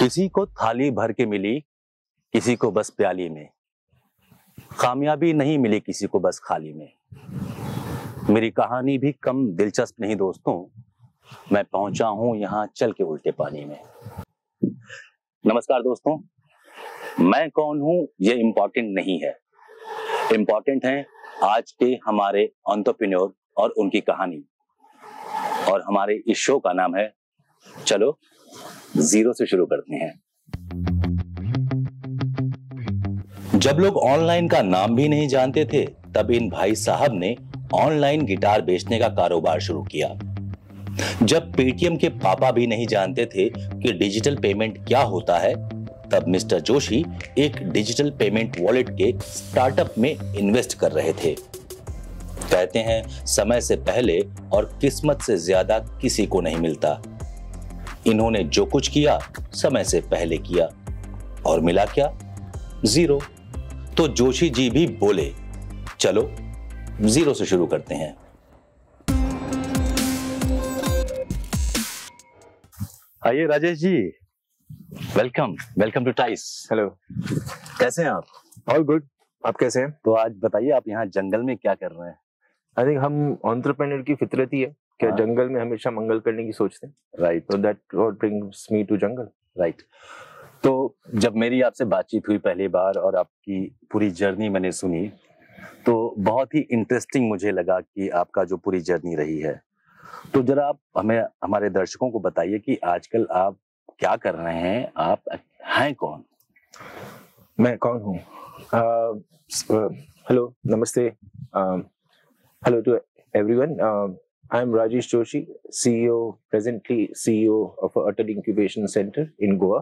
किसी को थाली भर के मिली, किसी को बस प्याली में। कामयाबी नहीं मिली किसी को बस खाली में। मेरी कहानी भी कम दिलचस्प नहीं दोस्तों, मैं पहुंचा हूं यहां चल के उल्टे पानी में। नमस्कार दोस्तों, मैं कौन हूं ये इम्पोर्टेंट नहीं है, इम्पोर्टेंट है आज के हमारे एंटरप्रेन्योर और उनकी कहानी। और हमारे इस शो का नाम है चलो जीरो से शुरू करते हैं। जब लोग ऑनलाइन का नाम भी नहीं जानते थे, तब इन भाई साहब ने ऑनलाइन गिटार बेचने का कारोबार शुरू किया। जब पेटीएम के पापा भी नहीं जानते थे कि डिजिटल पेमेंट क्या होता है, तब मिस्टर जोशी एक डिजिटल पेमेंट वॉलेट के स्टार्टअप में इन्वेस्ट कर रहे थे। कहते हैं समय से पहले और किस्मत से ज्यादा किसी को नहीं मिलता। इन्होंने जो कुछ किया समय से पहले किया और मिला क्या? जीरो। तो जोशी जी भी बोले चलो जीरो से शुरू करते हैं। आइए Rajesh ji, welcome welcome to टाइस। हेलो, कैसे हैं आप? All good. आप कैसे हैं? तो आज बताइए, आप यहाँ जंगल में क्या कर रहे हैं? आई थिंक हम एंटरप्रेन्योर की फितरत ही है कि जंगल में हमेशा मंगल करने की सोचते हैं। राइट। तो that what brings me to jungle. Right. तो जब मेरी आपसे बातचीत हुई पहली बार और आपकी पूरी जर्नी मैंने सुनी, तो बहुत ही इंटरेस्टिंग मुझे लगा कि आपका जो पूरी जर्नी रही है। तो जरा आप हमें, हमारे दर्शकों को बताइए कि आजकल आप क्या कर रहे हैं, आप हैं कौन? मैं कौन हूँ? हेलो, नमस्ते, hello to everyone. I am Rajesh Joshi, presently CEO of Atal Incubation Center in Goa.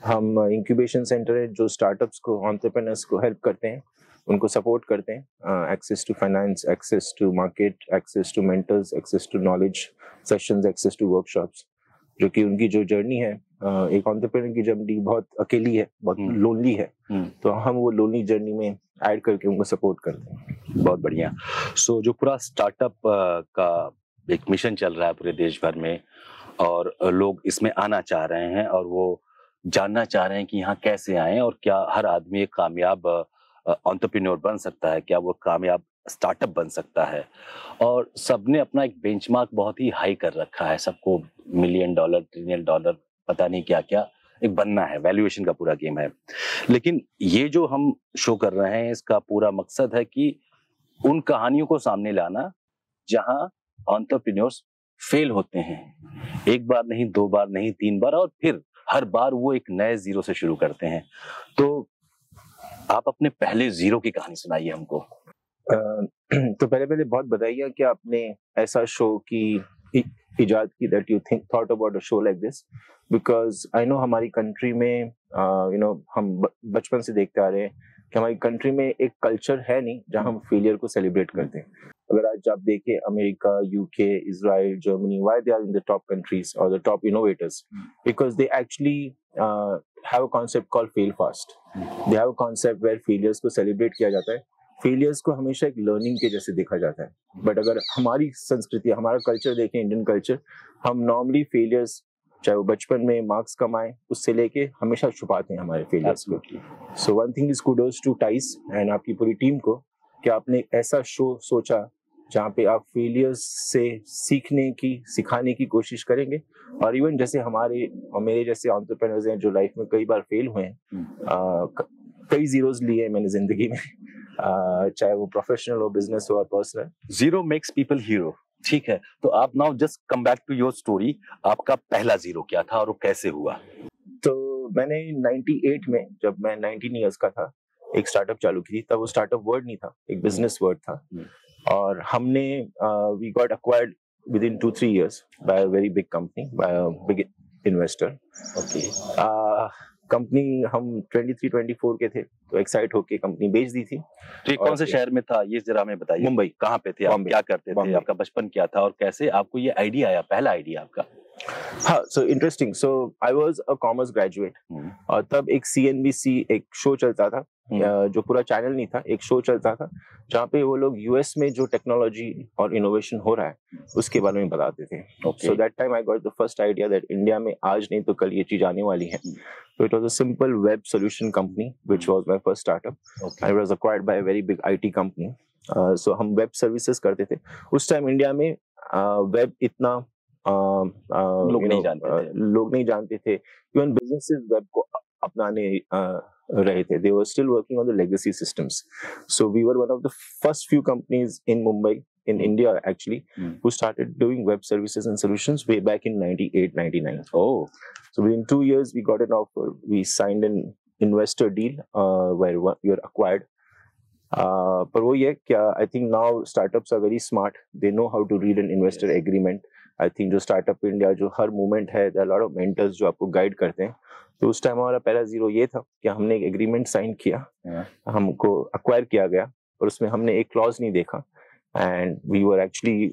हम इंक्यूबेशन सेंटर है जो स्टार्टअप्स को, एंटरप्रेन्योर्स को हेल्प करते हैं, उनको सपोर्ट करते हैं। Access to finance, access to market, access to mentors, access to knowledge sessions, access to workshops. जो कि उनकी जो जर्नी है, एक एंटरप्रेन्योर की जर्नी बहुत अकेली है, बहुत लोनली है, तो हम वो लोनली जर्नी में ऐड करके उनको सपोर्ट करते हैं। बहुत बढ़िया। सो जो पूरा स्टार्टअप का एक मिशन चल रहा है पूरे देश भर में, और लोग इसमें आना चाह रहे हैं और वो जानना चाह रहे हैं कि यहाँ कैसे आए और क्या हर आदमी एक कामयाब एंटरप्रेन्योर बन सकता है, क्या वो कामयाब स्टार्टअप बन सकता है। और सबने अपना एक बेंचमार्क बहुत ही हाई कर रखा है, सबको $1 मिलियन, $1 ट्रिलियन, पता नहीं क्या क्या एक बनना है, वैल्यूएशन का पूरा गेम है। लेकिन ये जो हम शो कर रहे हैं, इसका पूरा मकसद है कि उन कहानियों को सामने लाना जहां एंटरप्रेन्योर्स फेल होते हैं, एक बार नहीं, 2 बार नहीं, 3 बार, और फिर हर बार वो एक नए जीरो से शुरू करते हैं। तो आप अपने पहले जीरो की कहानी सुनाइए हमको। तो पहले बहुत बधाइयाँ कि आपने ऐसा शो की इजाद की, that you thought about a show like this, because I know हमारी कंट्री में हम बचपन से देखते आ रहे हैं कि हमारी कंट्री में एक कल्चर है नहीं जहां हम फेलियर को सेलिब्रेट करते हैं। अगर आज आप देखें America, UK, Israel, Germany, why they are in the top countries और the top innovators, because they actually have a concept called fail fast. They have a concept where failures को celebrate किया जाता है, फेलियर्स को हमेशा एक learning के जैसे देखा जाता है। बट अगर हमारी संस्कृति, हमारा कल्चर देखें, इंडियन कल्चर, हम नॉर्मली फेलियर्स, चाहे वो बचपन में मार्क्स कमाए उससे लेके, हमेशा छुपाते हैं हमारे फेलियर्स को। So one thing is kudos to TiE's and आपकी पूरी टीम को कि आपने ऐसा शो सोचा जहाँ पे आप फेलियर्स से सीखने की, सिखाने की कोशिश करेंगे। और इवन जैसे हमारे और मेरे जैसे एंटरप्रेन्योर्स हैं जो लाइफ में कई बार फेल हुए हैं, कई जीरोस लिए हैं मैंने जिंदगी में, चाहे वो प्रोफेशनल हो, बिजनेस हो और personal. Zero makes people hero. ठीक है, तो आप now just come back to your story. आपका पहला जीरो क्या था और वो कैसे हुआ? तो मैंने 98 में, जब मैं 19 इयर्स का था, एक स्टार्टअप चालू की थी। तब वो स्टार्टअप वर्ड नहीं था, एक बिजनेस वर्ड था। और हमने we got acquired within 2-3 years by a very big company, by a big investor. Okay. Company हम 23-24 के थे, तो एक्साइट होके कंपनी बेच दी थी। तो ये कौन से शहर में था, ये जरा हमें बताइए। मुंबई। कहाँ पे थे आप, क्या करते थे, आपका बचपन क्या था और कैसे आपको ये आइडिया आया, पहला आइडिया आपका? हाँ, so interesting. So I was a commerce graduate और तब एक CNBC एक शो चलता था जो पूरा चैनल नहीं था, एक शो चलता था जहाँ पे वो लोग यूएस में जो टेक्नोलॉजी और इनोवेशन हो रहा है उसके बारे में बताते थे. So that time I got the first idea that India में आज नहीं तो कल ये चीज आने वाली है. So it was a simple web solution company, which was my first startup. Okay. I was acquired by a very big IT company. So हम web services करते थे. उस टाइम इंडिया में web इतना लोग नहीं जानते थे. Even businesses web को अपनाने रहे थे. They were still working on the legacy systems. So we were one of the first few companies in Mumbai, in India actually, who started doing web services and solutions way back in 98, 99. Oh. So within 2 years, we got an offer. We signed an investor deal where we were acquired. पर वो ये क्या, I think now startups are very smart. They know how to read an investor agreement. I think जो startup India जो हर movement है, there are a lot of mentors जो आपको guide करते हैं. तो उस टाइम हमारा पहला जीरो ये था कि हमने एक एग्रीमेंट साइन किया, हमको अक्वायर किया गया और उसमें हमने एक क्लॉज नहीं देखा. And we were actually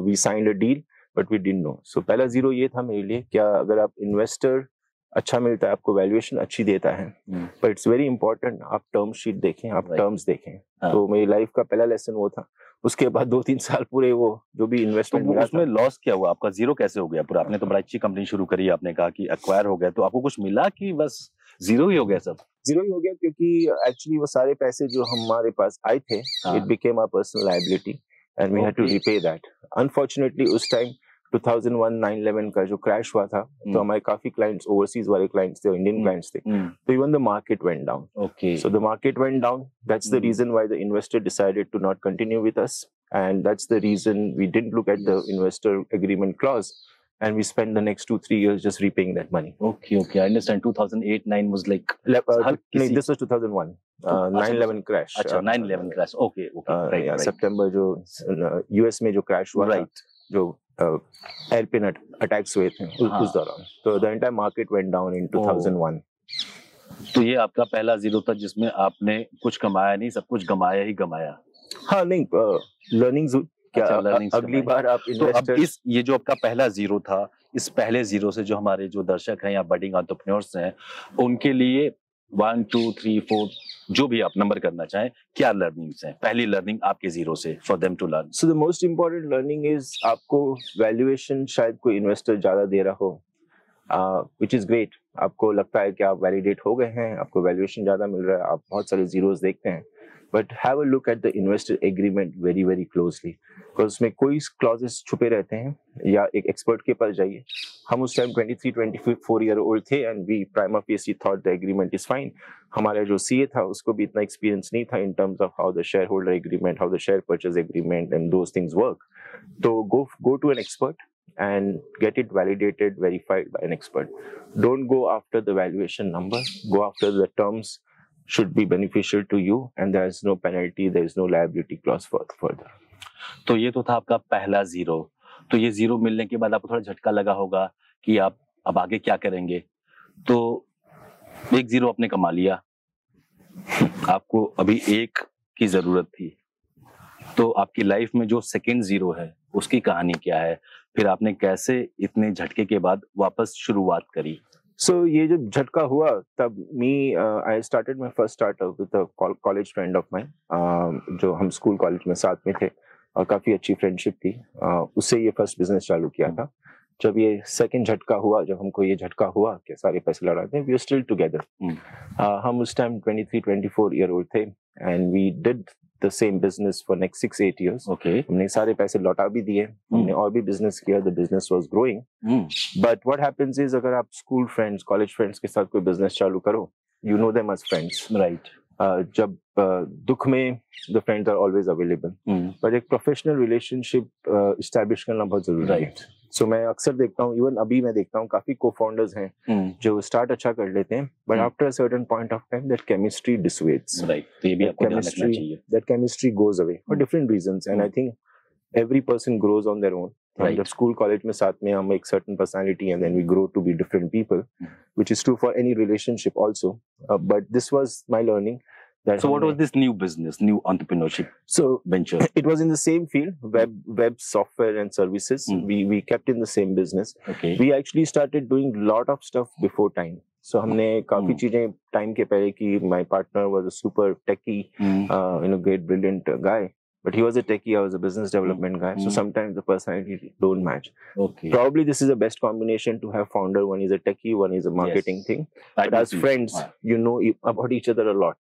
we signed a deal but we didn't know. So पहला जीरो ये था मेरे लिए, क्या अगर आप इन्वेस्टर अच्छा मिलता है, आपको वैल्यूएशन अच्छी देता है, बट इट्स वेरी इंपॉर्टेंट आप टर्म शीट देखें, आप टर्म्स देखें. तो मेरी लाइफ का पहला लेसन वो था. उसके बाद 2-3 साल पूरे वो जो भी इन्वेस्टमेंट मिला उसमें लॉस क्या हुआ आपका, जीरो कैसे हो गया पूरा? आपने तो बड़ा अच्छी कंपनी शुरू करी, आपने कहा कि एक्वायर हो गया, तो आपको कुछ मिला कि बस जीरो ही हो गया? सब जीरो ही हो गया क्योंकि एक्चुअली वो सारे पैसे जो हमारे पास आए थे, it became our personal liability and we had to repay that. Unfortunately उस टाइम 2001 9/11 का जो क्रैश हुआ था, तो हमारे काफी क्लाइंट्स ओवरसीज वाले क्लाइंट्स थे, इंडियन क्लाइंट्स थे, तो even the market went down. Okay. So the market went down. That's the reason why the investor decided to not continue with us, and that's the reason we didn't look at the investor agreement clause, and we spent the next 2-3 years just repaying that money. Okay, I understand. 2008-9 was like this was 2001 9/11 crash. अच्छा, 9/11 crash. Okay, right. September जो US में जो crash हुआ था, जो एयरपिन attacks हुए थे उस दौरान, तो the entire market went down in 2001. तो ये आपका पहला जीरो था जिसमें आपने कुछ कमाया नहीं, सब कुछ गमाया ही गमाया. हाँ, नहीं, लर्निंग्स क्या, अगली बार आप इन्वेस्टर. तो अब ये जो आपका पहला जीरो था, इस पहले जीरो से जो हमारे जो दर्शक हैं या बडिंग एंटरप्रेन्योर्स हैं, उनके लिए 1 2 3 4 जो भी आप नंबर करना चाहें, क्या लर्निंग्स हैं? पहली लर्निंग आपके जीरो से for them to learn. So the most important learning is आपको वैल्यूएशन शायद कोई इन्वेस्टर ज्यादा दे रहा हो, व्हिच इज ग्रेट. आपको लगता है कि आप वैलिडेट हो गए हैं, आपको वैल्यूएशन ज्यादा मिल रहा है, आप बहुत सारे जीरोस देखते हैं, but have a look at the investor agreement very very closely, because उसमें कोई क्लॉजेस छुपे रहते हैं. या एक एक्सपर्ट के पास जाइए. हम उस टाइम 23-24 ईयर ओल्ड थे and we prima facie thought the agreement is fine. हमारा जो सीए था उसको भी इतना एक्सपीरियंस नहीं था in terms of how the share holder agreement, how the share purchase agreement and those things work. तो go to an expert and get it validated, verified by an expert. Don't go after the valuation number, go after the terms should be beneficial to you and there is no penalty, there is no liability clause further. तो ये तो था आपका पहला zero. तो ये zero मिलने के बाद आपको थोड़ा झटका लगा होगा कि आप अब आगे क्या करेंगे. तो एक जीरो आपने कमा लिया, आपको अभी एक की जरूरत थी. तो आपकी लाइफ में जो सेकंड जीरो है उसकी कहानी क्या है? फिर आपने कैसे इतने झटके के बाद वापस शुरुआत करी? So ये जब झटका हुआ तब I started my first startup with a college friend of mine, जो हम स्कूल कॉलेज में साथ में थे और काफी अच्छी फ्रेंडशिप थी. उससे ये फर्स्ट बिजनेस चालू किया था. जब ये सेकंड झटका हुआ, जब हमको ये झटका हुआ कि सारे पैसे लड़ाते हैं, we are still together. हम उस टाइम 23-24 ईयर ओल्ड थे and we did the same business for next 6-8 years. Okay. हमने सारे पैसे लौटा भी दिए, हमने और भी बिजनेस किया, the business was growing. But what happens is अगर आप स्कूल फ्रेंड्स, कॉलेज फ्रेंड्स के साथ कोई बिजनेस चालू करो, you know them as friends. Right. जब दुख में the friends are always available. But एक प्रोफेशनल रिलेशनशिप एस्टैब्लिश करना बहुत जरूरी है. So मैं अक्सर देखता हूँ, इवन अभी मैं देखता हूँ, काफी co-founders हैं जो स्टार्ट अच्छा कर लेते हैं, but after a certain point of time that chemistry dissuades. Right. तो ये भी आपको ध्यान रखना चाहिए. That chemistry goes away for different reasons, and I think every person grows on their own. Right. जब स्कूल कॉलेज में साथ में हम एक certain personality and then we grow to be different people, which is true for any relationship also. But this was my learning that So what was this new business, new entrepreneurship so venture? it was in the same field, web software and services. We kept in the same business. Okay. We actually started doing lot of stuff before time. So हमने काफी चीजें time के पहले की. My partner was a super techie, great brilliant guy, but he was a techie, I was a business development guy. So sometimes the personality don't match. Okay. Probably this is the best combination to have founder. One is a techie, one is a marketing thing. But as friends, you know about each other a lot.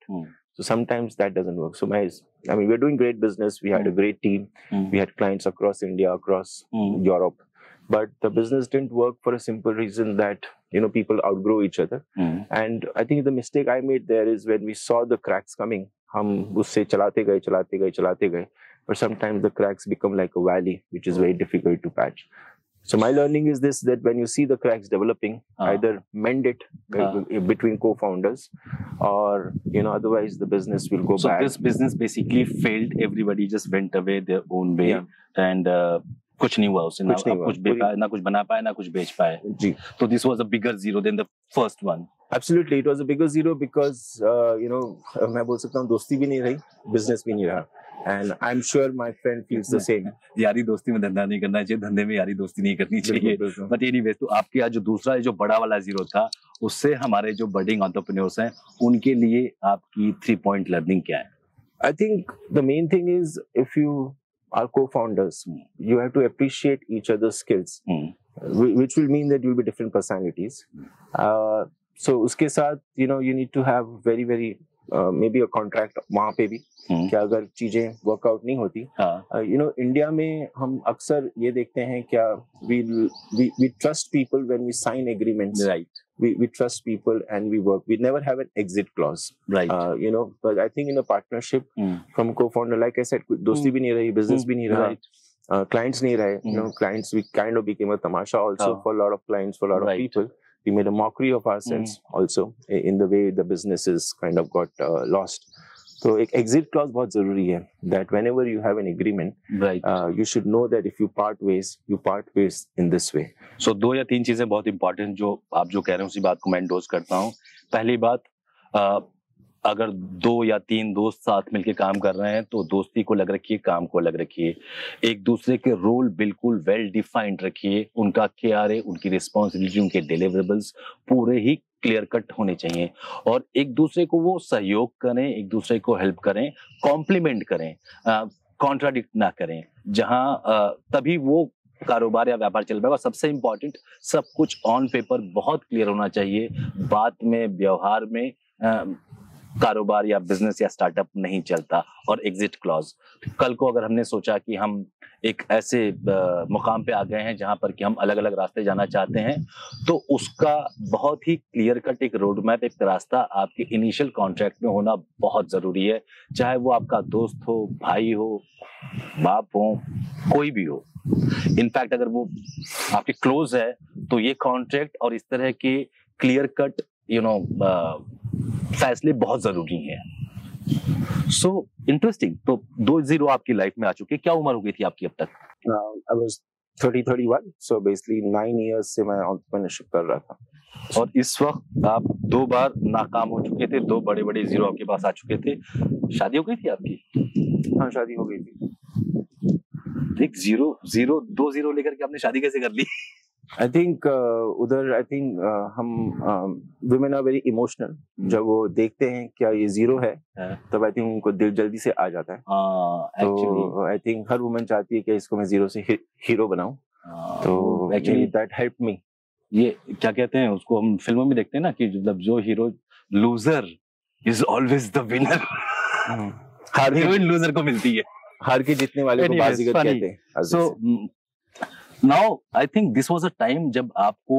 So sometimes that doesn't work. So we're doing great business. We had a great team. We had clients across India, across Europe. But the business didn't work for a simple reason that, people outgrow each other. And I think the mistake I made there is when we saw the cracks coming, हम उससे चलाते गए. But sometimes the cracks become like a valley, which is very difficult to patch. So my learning is this, that when you see the cracks developing, either mend it between co-founders, or, otherwise the business will go bad. So this business basically failed. Everybody just went away their own way. And कुछ नहीं हुआ उससे, ना कुछ बना पाए, ना कुछ बेच पाए. जी. So this was a bigger zero than the first one. Absolutely, it was a bigger zero because, मैं बोल सकता हूँ दोस्ती भी नहीं रही, business भी नहीं रहा. And I'm sure my friend feels the same. यारी दोस्ती में धंधा नहीं करना चाहिए, धंधे में यारी दोस्ती नहीं करनी चाहिए. But anyway, तो आपके आज जो दूसरा जो बड़ा वाला जीरो था, उससे हमारे जो budding entrepreneurs हैं, उनके लिए आपकी 3-point learning क्या है? I think the main thing is, if you are co-founders, you have to appreciate each other's skills, which will mean that you'll be different personalities. So उसके साथ, you need to have very, very maybe a contract वहाँ पे भी, कि अगर चीजें workout नहीं होती, इंडिया में हम अक्सर ये देखते हैं क्या, we trust people when we sign agreements. Right. We trust people and we work. We never have an exit clause. Right. But I think in a partnership, from co-founder, like I said, दोस्ती भी नहीं रही, business भी नहीं रहा, clients नहीं रहे. Clients, we kind of became a tamasha also for a lot of clients, for a lot of people. We made a mockery of ourselves also in the way the businesses kind of got lost. So exit clause बहुत जरूरी है. That whenever you have an agreement, you should know that if you part ways in this way. So 2 या 3 चीजें बहुत important जो आप जो कह रहे हैं उसी बात को मैं endorse करता हूँ. पहली बात, अगर 2 या 3 दोस्त साथ मिलके काम कर रहे हैं तो दोस्ती को अलग रखिए, काम को अलग रखिए. एक दूसरे के रोल बिल्कुल वेल डिफाइंड रखिए. उनका KRA, उनकी रिस्पॉन्सिबिलिटी, उनके डिलीवरेबल्स पूरे ही क्लियर कट होने चाहिए. और एक दूसरे को वो सहयोग करें, एक दूसरे को हेल्प करें, कॉम्प्लीमेंट करें, कॉन्ट्राडिक्ट ना करें. जहां तभी वो कारोबार या व्यापार चल पाएगा. सबसे इम्पोर्टेंट, सब कुछ ऑन पेपर बहुत क्लियर होना चाहिए. बात में, व्यवहार में कारोबार या बिजनेस या स्टार्टअप नहीं चलता. और एग्जिट क्लॉज, कल को अगर हमने सोचा कि हम एक ऐसे मुकाम पे आ गए हैं जहां पर कि हम अलग अलग रास्ते जाना चाहते हैं, तो उसका बहुत ही क्लियर कट एक रोड मैप, एक रास्ता आपके इनिशियल कॉन्ट्रैक्ट में होना बहुत जरूरी है. चाहे वो आपका दोस्त हो, भाई हो, बाप हो, कोई भी हो. इनफैक्ट अगर वो आपके क्लोज है तो ये कॉन्ट्रैक्ट और इस तरह के क्लियर कट फैसले बहुत जरूरी हैं. So interesting. तो 2-0 आपकी लाइफ में आ चुके. क्या उम्र हो गई थी आपकी अब तक? I was 31, so basically 9 years से मैं entrepreneurship कर रहा था. और इस वक्त आप 2 बार नाकाम हो चुके थे, 2 बड़े-बड़े जीरो आपके पास आ चुके थे. शादी हो गई थी आपकी? हाँ, शादी हो गई थी. एक 2 जीरो लेकर के आपने शादी कैसे कर ली? I think उधर हम women are very emotional. जब वो देखते हैं क्या ये जीरो है, तब I think उनको दिल जल्दी से आ जाता है. तो I think हर woman चाहती है कि इसको मैं जीरो से हीरो बनाऊं. तो actually that helped me. ये क्या कहते हैं उसको, हम फिल्मों में देखते हैं ना कि मतलब जो hero loser is always the winner. Heroine loser को मिलती है. हार के जीतने वाले को बाजीगर कहते हैं. So now I think this was a time जब आपको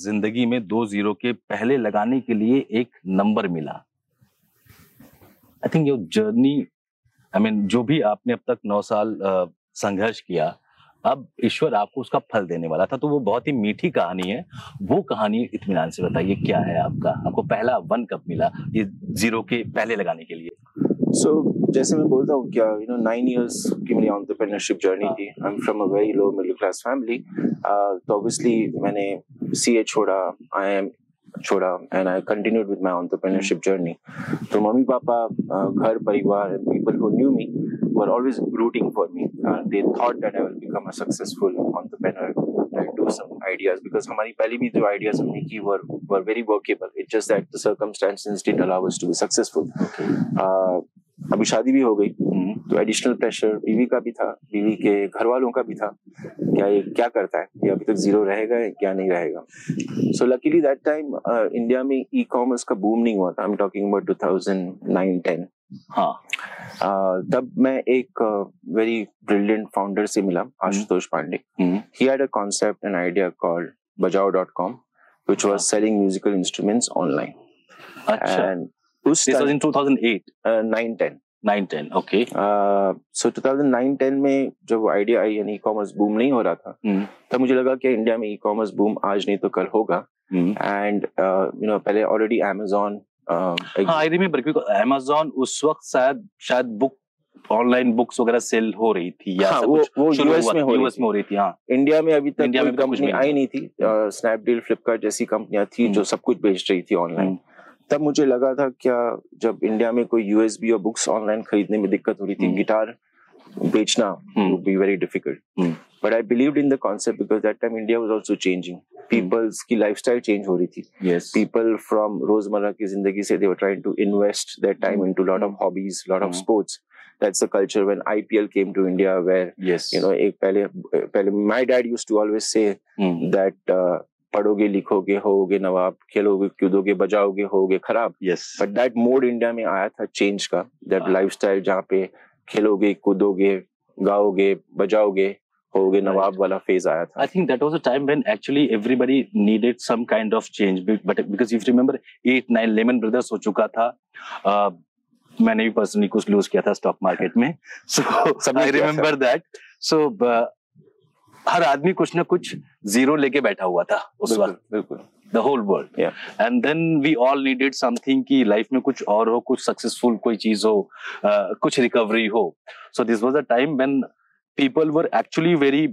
जिंदगी में 2 जीरो के पहले लगाने के लिए एक नंबर मिला. I think your journey, I mean जो भी आपने अब तक 9 साल संघर्ष किया, अब ईश्वर आपको उसका फल देने वाला था. तो वो बहुत ही मीठी कहानी है. वो कहानी इत्मीनान से बताइए, क्या है आपको पहला 1 कब मिला ये जीरो के पहले लगाने के लिए? So जैसे मैं बोलता हूँ क्या 9 years की मेरी entrepreneurship journey थी. I'm from a very low middle class family. तो obviously मैंने CA छोड़ा. I am छोड़ा and I continued with my entrepreneurship journey. तो मम्मी पापा, घर परिवार, people who knew me were always rooting for me. They thought that I will become a successful entrepreneur and do some ideas, because हमारी पहली भी जो ideas हमने की were very workable. It's just that the circumstances didn't allow us to be successful. अभी शादी भी हो गई, तो एडिशनल प्रेशर बीवी का भी था, बीवी के घर वालों का भी था, क्या ये क्या करता है, ये अभी तक जीरो रहेगा या क्या नहीं रहेगा. So luckily that time India में ई कॉमर्स का बूम नहीं हुआ था. I am talking about 2009-10. तब मैं एक वेरी ब्रिलियंट फाउंडर से मिला, Ashutosh Pandey. He had a concept and idea called bajao.com, which was selling musical instruments online. And this was in 2008, 9-10. 9-10, okay. So 2009-10 में जब वो आइडिया आई यानी ई कॉमर्स बूम नहीं हो रहा था, तब मुझे लगा कि इंडिया में ई कॉमर्स बूम आज नहीं तो कल होगा. एंड पहले ऑलरेडी Amazon, आई रिमेम्बर, क्योंकि Amazon उस वक्त शायद बुक ऑनलाइन बुक्स वगैरह सेल हो रही थी या वो यूएस में हो रही थी. हाँ, इंडिया में अभी तक कोई कंपनी आई नहीं थी. स्नैपडील, फ्लिपकार्ट जैसी कंपनियां थी जो सब कुछ बेच रही थी ऑनलाइन. तब मुझे लगा था क्या जब इंडिया में कोई यूएसबी और बुक्स ऑनलाइन खरीदने में दिक्कत हो रही थी, गिटार बेचना would be very difficult. But I believed in the concept because that time India was also changing. People's की lifestyle change हो रही थी. Yes. People from रोजमर्रा की जिंदगी से they were trying to invest their time into lot of hobbies, lot of sports. That's the culture when IPL came to India, where एक पहले my dad used to always say that पढ़ोगे लिखोगे होगे नवाब, खेलोगे कूदोगे बजाओगे होगे खराब. बट दैट मोड इंडिया में आया था चेंज का, दैट लाइफस्टाइल जहाँ पे खेलोगे कूदोगे गाओगे बजाओगे होगे नवाब वाला फेज आया था. I think that was a time when actually everybody needed some kind of change, but because if you remember 8-9 Lehman Brothers हो चुका था. मैंने भी पर्सनली कुछ लूज किया था स्टॉक मार्केट में, so I remember that. So हर आदमी कुछ ना कुछ जीरो लेके बैठा हुआ था उस वक्त. बिल्कुल. The whole world. Yeah. And then we all needed something कि लाइफ में कुछ और हो, कुछ सक्सेसफुल कोई चीज हो, कुछ रिकवरी हो. So this was a time when people were actually very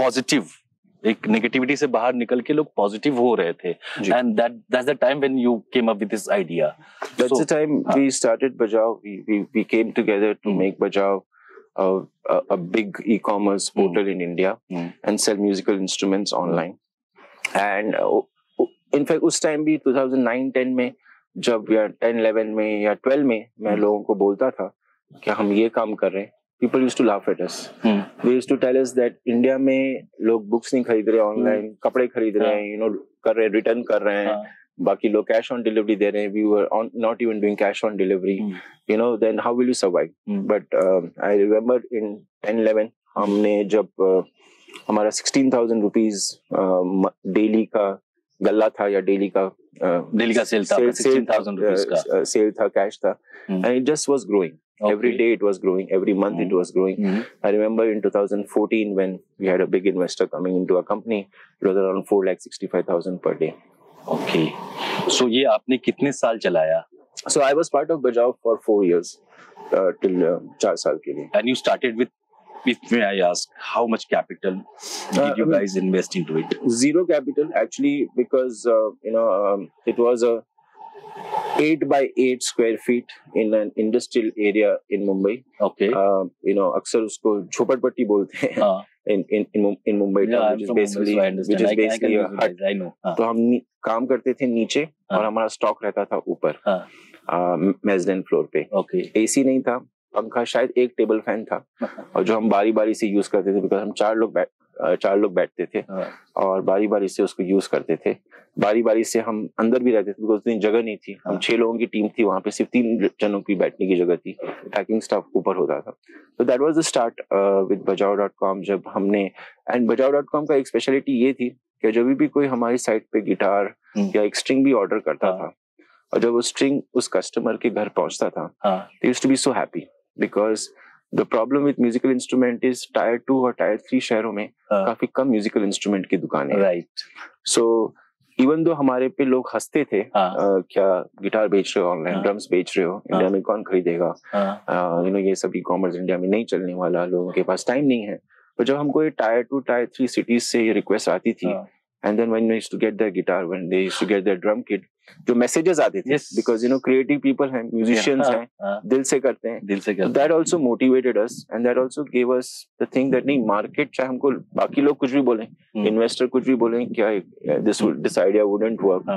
positive. एक नेगेटिविटी से बाहर निकल के लोग पॉजिटिव हो रहे थे. And that's the time when you came up with this idea. That's the time we started Bajao. We came together to make Bajao a big e-commerce portal in India and sell musical instruments online. And in fact उस time भी 2009-10 में जब या 10-11 में या 12 में मैं लोगों को बोलता था कि हम ये काम कर रहे हैं, people used to laugh at us. They used to tell us that India में लोग बुक्स नहीं खरीद रहे ऑनलाइन, कपड़े खरीद रहे हैं, कर रहे हैं, रिटर्न कर रहे हैं, बाकी लोग कैश ऑन डिलीवरी दे रहे हैं. We were not even doing cash on delivery. Then how will you survive? But I remember in 10-11 हमने जब हमारा 16,000 रुपीज डेली का गल्ला था या डेली का सेल था, 16,000 रुपीज का सेल था, कैश था, and it just was growing. Every day it was growing, every month it was growing. I remember in 2014 when we had a big investor coming into our company, it was around 4,65,000 per day. Okay. So ये आपने कितने साल चलाया? So I was part of Bajao for 4 years till 4 साल के लिए. And you started with, if may I ask, how much capital did you guys invest into it? Zero capital actually, because it was a 8x8 square feet in an industrial area in Mumbai. Okay. अक्सर उसको झोपड़पट्टी बोलते हैं in Mumbai, yeah, which is basically a hut. I know. तो हम काम करते थे नीचे और हमारा स्टॉक रहता था ऊपर मेज़डेन फ्लोर पे. Okay. एसी नहीं था, पंखा शायद एक टेबल फैन था, और जो हम बारी बारी से यूज करते थे, बिकॉज हम 4 लोग बैठते थे और बारी बारी से उसको यूज करते थे. बारी बारी से हम अंदर भी रहते थे बिकॉज उतनी जगह नहीं थी. हम 6 लोगों की टीम थी, वहां पे सिर्फ 3 जनों की बैठने की जगह थी, पैकिंग स्टाफ ऊपर होता था. तो that was the start with bajao.com. जब हमने, एंड bajao.com का एक स्पेशलिटी ये थी कि जब भी कोई हमारी साइट पे गिटार या एक स्ट्रिंग भी ऑर्डर करता था और जब वो स्ट्रिंग उस कस्टमर के घर पहुंचता था, they used to be so happy because the problem with musical instrument is tier 2 और tier 3 शहरों में काफी कम म्यूजिकल इंस्ट्रूमेंट की दुकानें हैं. Right. So इवन दो हमारे पे लोग हंसते थे, क्या गिटार बेच रहे हो ऑनलाइन, ड्रम्स बेच रहे हो, इंडिया में कौन खरीदेगा, ये सब ई-कॉमर्स इंडिया में नहीं चलने वाला, लोगों के पास टाइम नहीं है. पर जब हमको ये टायर 2 टायर 3 सिटीज से ये रिक्वेस्ट आती थी and then when they used to get their guitar, when they used to get their drum kit, जो messages आते थे, Yes. because creative people हैं, musicians हैं, दिल से करते हैं, दिल से करते that also motivated us, and that also gave us the thing that नहीं, market चाहे हमको बाकी लोग कुछ भी बोलें, investor कुछ भी बोलें, क्या this idea wouldn't work,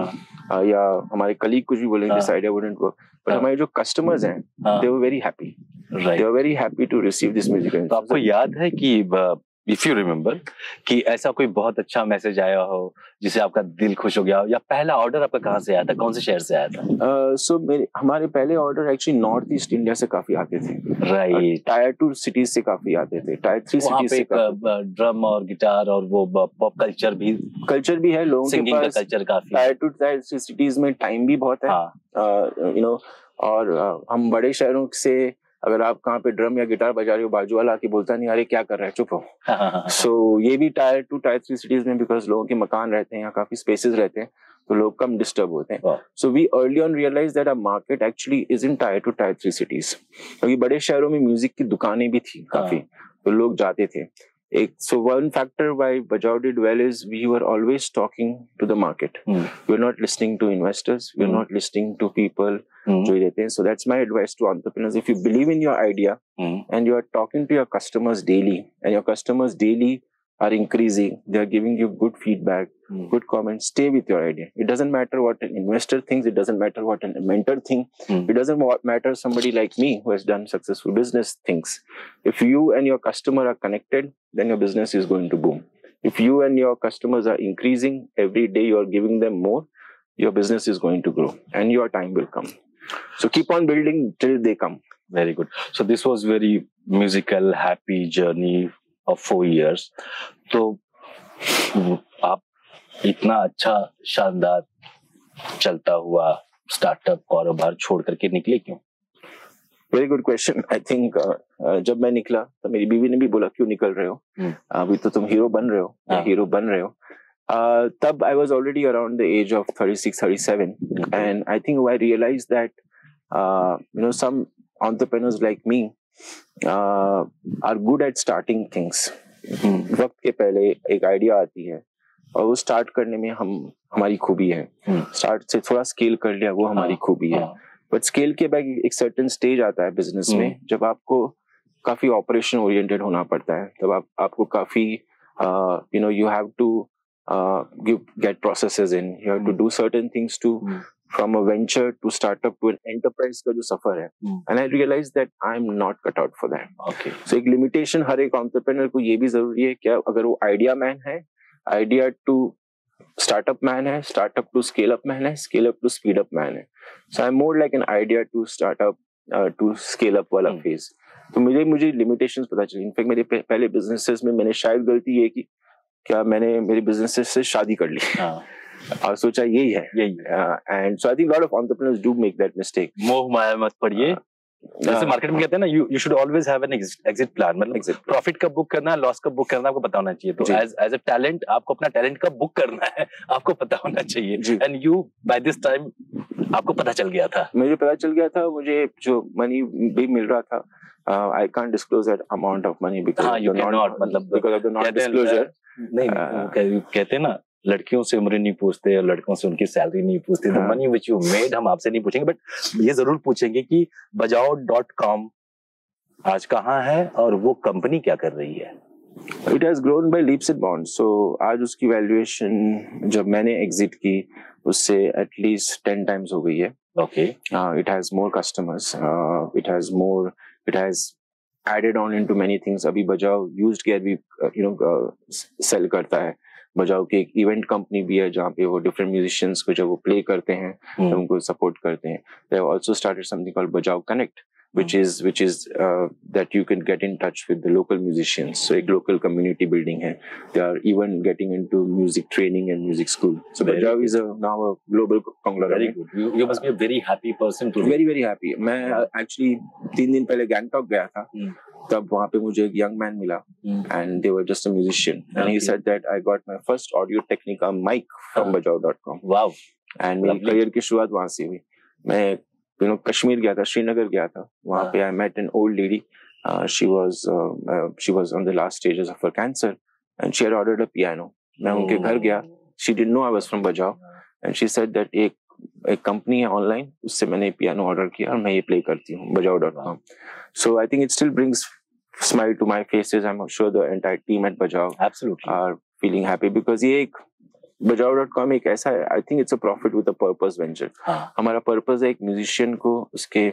या हमारे colleague कुछ भी बोलें, this idea wouldn't work, but हमारे जो customers हैं, they were very happy. Right. They were very happy to receive this music. तो आपको याद है कि इफ यू रिमेम्बर कि ऐसा कोई बहुत अच्छा मैसेज आया हो जिसे आपका दिल खुश हो गया हो, या पहला ऑर्डर आपका कहाँ से आया था, कौन से शहर से आया था? सो हमारे पहले order actually north east India से काफी आते थे, राइट, टायर 2 सिटीज से काफी आते थे, टायर 3 सिटीज से ड्रम और गिटार और वो पॉप कल्चर भी है लोगों के पास, कल्चर काफी, टायर 2 टायर 3 सिटीज में टाइम भी बहुत है, और हम बड़े शहरों से अगर आप कहाँ पे ड्रम या गिटार बजा रहे हो, बाजू वाला आके बोलता नहीं, अरे क्या कर रहा है, चुप रहो। सो ये भी टायर 2 टायर 3 सिटीज में, बिकॉज लोगों के मकान रहते हैं, यहाँ काफी स्पेसेस रहते हैं, तो लोग कम डिस्टर्ब होते हैं। So we early on realize that our market actually is in tier 2 tier 3 cities, क्योंकि बड़े शहरों में म्यूजिक की दुकानें भी थी काफी, तो लोग जाते थे। So one factor why Bajao did well is we were always talking to the market. We're not listening to investors. We're not listening to people. So that's my advice to entrepreneurs. If you believe in your idea and you are talking to your customers daily, and your customers daily are increasing, they are giving you good feedback, good comments, stay with your idea. It doesn't matter what an investor thinks. It doesn't matter what a mentor thinks. It doesn't matter somebody like me who has done successful business thinks. If you and your customer are connected, then your business is going to boom. If you and your customers are increasing, every day you are giving them more, your business is going to grow and your time will come. So keep on building till they come. Very good. So this was very musical, happy journey of 4 years. तो आप इतना अच्छा शानदार चलता हुआ startup कारोबार छोड़ करके निकले क्यों? Very good question. I think जब मैं निकला तो मेरी बीवी ने भी बोला क्यों निकल रहे हो, अभी तो तुम हीरो बन रहे हो, हीरो बन रहे हो। तब I was already around the age of 36 37 and I think I realized that some entrepreneurs like me are good at starting things. वक्त के पहले एक आइडिया आती है और वो स्टार्ट करने में हमारी खूबी है, स्टार्ट से थोड़ा स्केल कर लिया वो हमारी खूबी है। बट स्केल के बाद एक सर्टेन स्टेज आता है बिजनेस में जब आपको काफी ऑपरेशन ओरिएंटेड होना पड़ता है, तब आपको काफी you have to get processes in, you have to do certain things to from a venture to startup to an enterprise का जो सफर है, and I realized that I'm not cut out for that. Okay. So एक limitation हर एक entrepreneur को ये भी जरूरी है क्या, अगर वो आइडिया मैन है, आइडिया टू स्टार्टअप मैन है, startup to scale up man है, scale up to speed up man है। So I'm more like an idea to startup to scale up वाला फेज। तो मुझे limitations पता चली। इनफैक्ट मेरे पहले बिजनेसेस में मैंने शायद गलती ये की, क्या मैंने मेरे बिजनेसेस से शादी कर ली और सोचा यही है, and so I think lot of entrepreneurs do make that mistake. मोह माया मत पड़िए, जैसे मार्केट में कहते हैं ना, you should always have an exit plan, मतलब प्रॉफिट कब बुक करना है, लॉस कब बुक करना है आपको पता होना चाहिए। तो एज अ टैलेंट आपको अपना टैलेंट कब बुक करना है आपको पता होना चाहिए, and you by this time आपको पता चल गया था। मुझे पता चल गया था, मुझे जो मनी भी मिल रहा था, I can't disclose that amount of money because of the non-disclosure. नहीं, कहते हैं ना, लड़कियों से उम्र नहीं पूछते और लड़कों से उनकी सैलरी नहीं पूछते। तो मनी विच यू मेड हम आपसे नहीं पूछेंगे, बट ये जरूर पूछेंगे कि bajao.com आज कहाँ है और वो कंपनी क्या कर रही है। It has grown by leaps and bounds. So आज उसकी वैल्यूएशन जब मैंने एग्जिट की उससे एटलीस्ट 10 times हो गई है। Okay. It has more customers. It has added on into many things. अभी बजाओ used gear भी सेल करता है। बजाओ की एक इवेंट कंपनी भी है जहाँ पे वो डिफरेंट म्यूजिशियंस को जब वो प्ले करते हैं तो उनको सपोर्ट करते हैं। They have also started something called Bajao Connect, which is that you can get in touch with the local musicians. So एक local community building है. They are even getting into music training and music school. So Bajao is now a global conglomerate. Very good. You must be a very happy person today. Very very happy. मैं actually 3 दिन पहले गैंगटॉक गया था, तब वहाँ पे मुझे एक young man मिला, and they were just a musician, and he said that I got my first Audio Technica mic from bajao.com. Wow. And मेरी करियर की शुरुआत वहाँ से हुई। मैं कश्मीर गया था, श्रीनगर गया था, वहाँ पे I met an old lady. She was on the last stages of her cancer, and she had ordered a piano. मैं उनके घर गया, she didn't know I was from Bajao, and she said that एक company है online, उससे मैंने piano order किया और मैं ये प्ले करती हूँ bajao.com. So I think it still brings smile to my faces. I'm sure the entire team at Bajao Absolutely. are feeling happy because ये एक bajao.com एक ऐसा है, I think it's a profit with a purpose venture. हमारा purpose है एक musician को उसके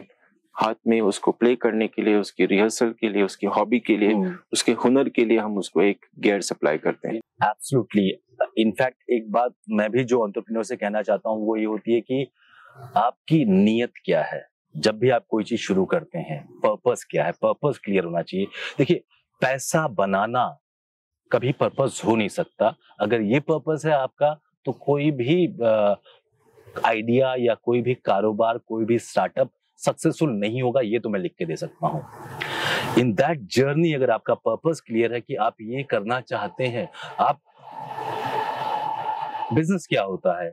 हाथ में उसको प्ले करने के लिए, उसकी रिहर्सल के लिए, उसकी हॉबी के लिए, उसके हुनर के लिए हम उसको एक गियर सप्लाई करते हैं. एब्सोल्युटली. इनफैक्ट एक बात मैं भी जो एंटरप्रेन्योर से कहना चाहता हूँ वो ये होती है कि आपकी नीयत क्या है. जब भी आप कोई चीज शुरू करते हैं, पर्पस क्या है, पर्पस क्लियर होना चाहिए. देखिए, पैसा बनाना कभी पर्पस हो नहीं सकता. अगर ये पर्पस है आपका तो कोई भी आइडिया या कोई भी कारोबार, कोई भी स्टार्टअप सक्सेसफुल नहीं होगा, ये तो मैं लिख के दे सकता हूँ. इन दैट जर्नी अगर आपका पर्पस क्लियर है कि आप ये करना चाहते हैं, आप बिजनेस क्या होता है,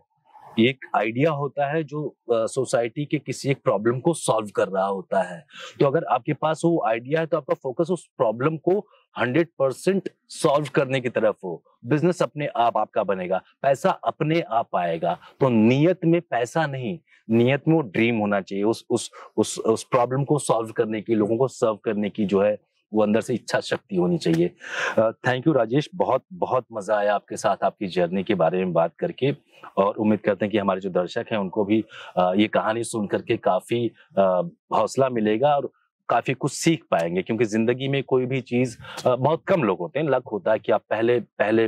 एक आइडिया होता है जो सोसाइटी के किसी एक प्रॉब्लम को सॉल्व कर रहा होता है. तो अगर आपके पास वो आइडिया है तो आपका फोकस उस प्रॉब्लम को 100% सॉल्व करने की तरफ हो. बिजनेस अपने आप आपका बनेगा, पैसा अपने आप आएगा. तो नियत में पैसा नहीं, नियत में वो ड्रीम होना चाहिए, उस प्रॉब्लम को सॉल्व करने की, लोगों को सर्व करने की जो है वो अंदर से इच्छा शक्ति होनी चाहिए. थैंक यू राजेश, बहुत बहुत मजा आया आपके साथ आपकी जर्नी के बारे में बात करके, और उम्मीद करते हैं कि हमारे जो दर्शक हैं उनको भी ये कहानी सुन करके काफी हौसला मिलेगा और काफी कुछ सीख पाएंगे. क्योंकि जिंदगी में कोई भी चीज, बहुत कम लोग होते हैं, लक होता है कि आप पहले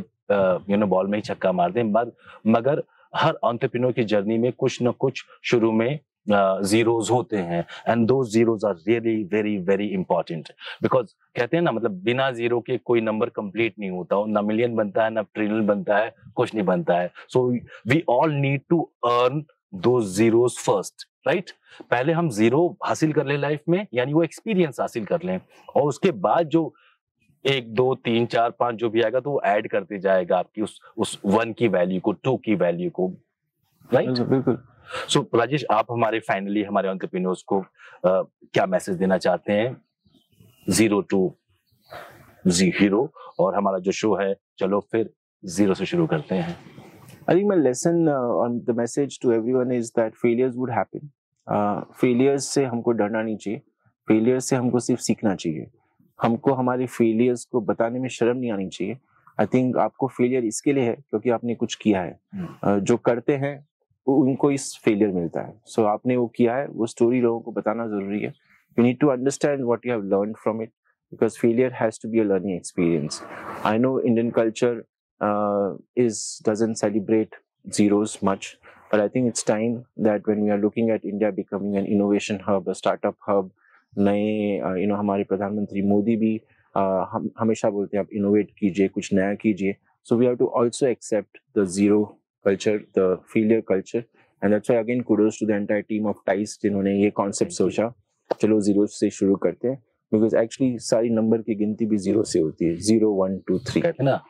बॉल में ही छक्का मार दें, मगर हर एंटरप्रेन्योर की जर्नी में कुछ न कुछ शुरू में जीरोज होते हैं, एंड दो zeros are really very very important. Because कहते हैं ना, मतलब बिना जीरो के कोई नंबर कंप्लीट नहीं होता, ना मिलियन बनता है, ना ट्रिलियन बनता है, कुछ नहीं बनता है. So we all need to earn दो जीरोज फर्स्ट, राइट. पहले हम जीरो हासिल कर लें लाइफ में, यानी वो एक्सपीरियंस हासिल कर लें, और उसके बाद जो 1 2 3 4 5 जो भी आएगा तो वो ऐड करते जाएगा आपकी उस 1 की वैल्यू को, 2 की वैल्यू को, राइट. बिल्कुल. सो राजेश, आप फाइनली हमारे एंटरप्रेन्योर्स को क्या मैसेज देना चाहते हैं? 0 to हीरो, और हमारा जो शो है, चलो फिर जीरो से शुरू करते हैं. I think my lesson on the message to everyone is that failures would happen. Failures से हमको डरना नहीं चाहिए, failures से हमको सिर्फ सीखना चाहिए. हमको हमारे failures को बताने में शर्म नहीं आनी चाहिए. I think आपको failure इसके लिए है क्योंकि आपने कुछ किया है. जो करते हैं उनको इस फेलियर मिलता है. सो आपने वो किया है, वो स्टोरी लोगों को बताना जरूरी है. You need to understand what you have learned from it, because failure has to be a learning experience. I know Indian culture doesn't celebrate zeros much, but I think it's time that when we are looking at India becoming an innovation hub, a startup hub, नए हमारे प्रधानमंत्री मोदी भी हम हमेशा बोलते हैं आप innovate कीजिए, कुछ नया कीजिए. So we have to also accept the zero culture, the failure culture, and that's why again kudos to the entire team of TICE जिन्होंने ये concept सोचा, चलो जीरो से शुरू करते हैं, because actually सारी नंबर की गिनती भी जीरो से होती है. 0 1 2 3 कहते हैं ना,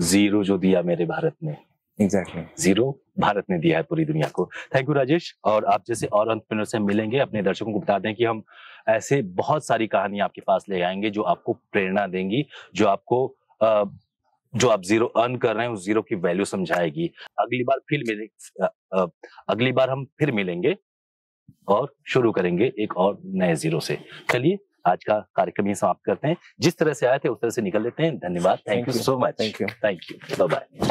जीरो जो दिया मेरे भारत ने, एग्जैक्टली जीरो भारत ने दिया है पूरी दुनिया को. थैंक यू राजेश, और आप जैसे और एंटरप्रेन्योर से मिलेंगे, अपने दर्शकों को बता दें कि हम ऐसे बहुत सारी कहानियां आपके पास ले आएंगे जो आपको प्रेरणा देंगी, जो आपको जो आप जीरो अर्न कर रहे हैं उस जीरो की वैल्यू समझाएगी. अगली बार हम फिर मिलेंगे और शुरू करेंगे एक और नए जीरो से. चलिए, आज का कार्यक्रम ही समाप्त करते हैं. जिस तरह से आए थे उस तरह से निकल लेते हैं. धन्यवाद. Thank you so much. Thank you. Bye bye.